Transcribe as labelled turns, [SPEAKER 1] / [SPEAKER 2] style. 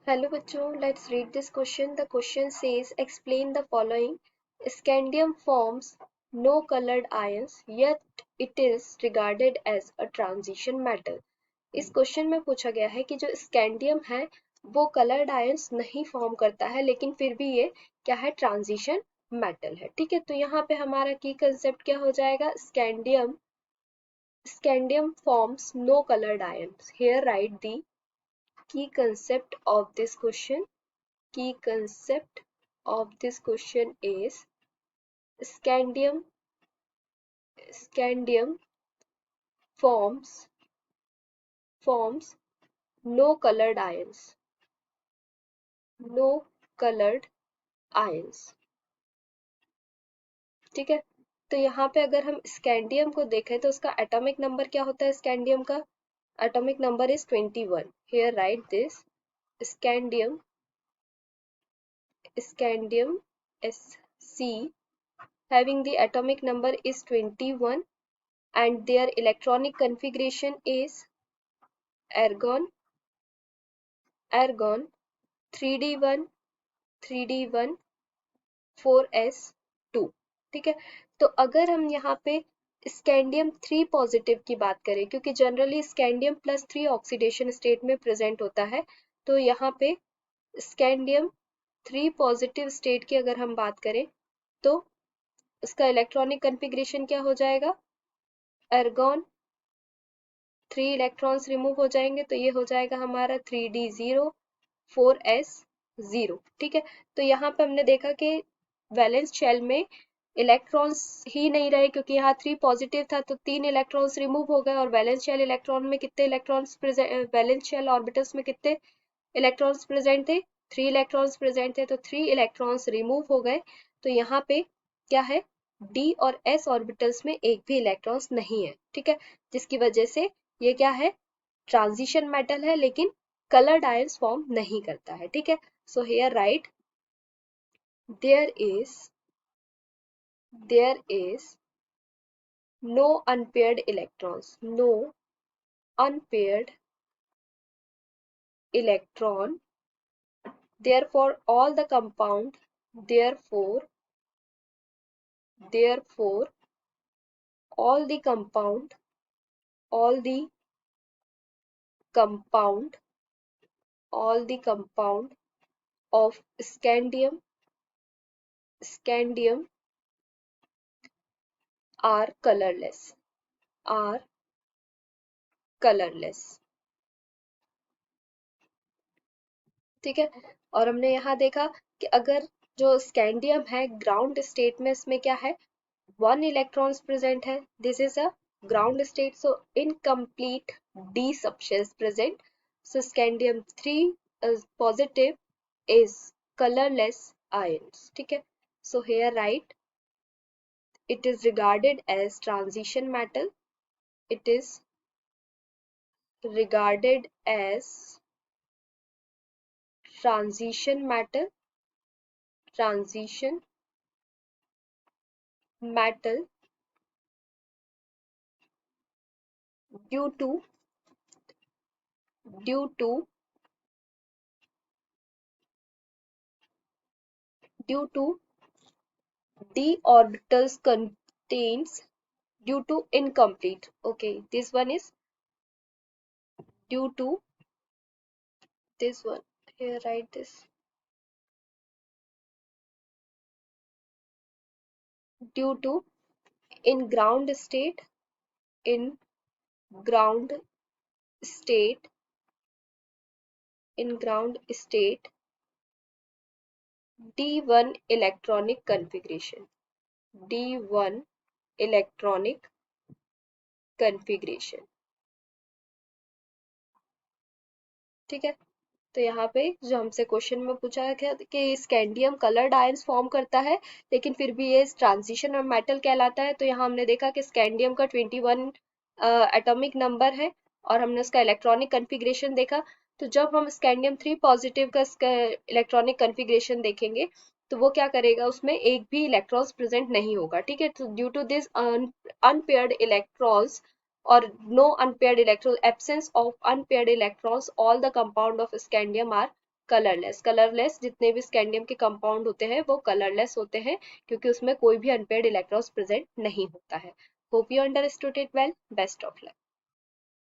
[SPEAKER 1] Hello bachcho, let's read this question. The question says explain the following. Scandium forms no colored ions, yet it is regarded as a transition metal. इस question में पूछा गया है कि जो scandium है वो कलर्ड आयंस नहीं फॉर्म करता है, लेकिन फिर भी ये क्या है, ट्रांजिशन मेटल है। ठीक है, तो यहाँ पे हमारा की कंसेप्ट क्या हो जाएगा, scandium forms no coloured ions. Here write the key concept of this question. Key concept of this question is scandium forms no colored ions. No colored ions. ठीक है, तो यहाँ पे अगर हम स्कैंडियम को देखें तो उसका एटॉमिक नंबर क्या होता है, स्कैंडियम का atomic number is 21. Here right this scandium Sc having the atomic number is 21 and their electronic configuration is argon 3d1 4s2. ठीक है, तो अगर हम यहाँ पे स्कैंडियम 3 पॉजिटिव की बात करें, क्योंकि जनरली स्कैंडियम +3 ऑक्सीडेशन स्टेट में प्रेजेंट होता है, तो यहाँ पे स्कैंडियम 3 पॉजिटिव स्टेट की अगर हम बात करें तो उसका इलेक्ट्रॉनिक कन्फिग्रेशन क्या हो जाएगा, एर्गॉन 3 इलेक्ट्रॉन्स रिमूव हो जाएंगे, तो ये हो जाएगा हमारा 3d0 4s0. ठीक है, तो यहाँ पे हमने देखा कि वैलेंस शेल में इलेक्ट्रॉन्स ही नहीं रहे, क्योंकि यहाँ 3 पॉजिटिव था तो 3 इलेक्ट्रॉन्स रिमूव हो गए, और वैलेंस शेल इलेक्ट्रॉन में कितने electrons present, valence shell orbitals में कितने इलेक्ट्रॉन्स प्रेजेंट थे, 3 इलेक्ट्रॉन्स प्रेजेंट थे, तो 3 इलेक्ट्रॉन्स रिमूव हो गए। तो यहाँ पे क्या है, डी और एस ऑर्बिटल्स में एक भी इलेक्ट्रॉन्स नहीं है। ठीक है, जिसकी वजह से ये क्या है, ट्रांजिशन मेटल है, लेकिन कलर्ड आयंस फॉर्म नहीं करता है। ठीक है, so here right there is no unpaired electrons, no unpaired electron, therefore all the compound, therefore all the compound all the compound of scandium are colorless. ठीक है, और हमने यहाँ देखा कि अगर जो स्कैंडियम है ग्राउंड स्टेट में, इसमें क्या है, 1 इलेक्ट्रॉन्स प्रेजेंट है, this is a ground state, so incomplete d subshells present, so scandium 3 positive is colorless ions. ठीक है, so here write it is regarded as transition metal. It is regarded as transition metal due to d orbitals contains due to incomplete. Okay, this one is due to this one. Here write this due to in ground state d1 electronic configuration, d1 electronic configuration. ठीक है, तो यहाँ पे जो हमसे question में पूछा गया कि स्कैंडियम कलर्ड आयंस फॉर्म करता है, लेकिन फिर भी ये ट्रांजिशन और मेटल कहलाता है, तो यहाँ हमने देखा कि स्कैंडियम का 21 एटॉमिक नंबर है, और हमने उसका इलेक्ट्रॉनिक कन्फिग्रेशन देखा। तो जब हम स्कैंडियम 3 पॉजिटिव का इलेक्ट्रॉनिक कन्फिग्रेशन देखेंगे तो वो क्या करेगा, उसमें एक भी इलेक्ट्रॉन्स प्रेजेंट नहीं होगा। ठीक है, तो due to this unpaired electrons or no unpaired electrons, absence of unpaired electrons, all the compound of scandium are colourless. Colourless जितने भी स्कैंडियम के कंपाउंड होते हैं वो कलरलेस होते हैं, क्योंकि उसमें कोई भी अनपेयर्ड इलेक्ट्रॉन्स प्रेजेंट नहीं होता है। Hope you understood it well. Best of luck.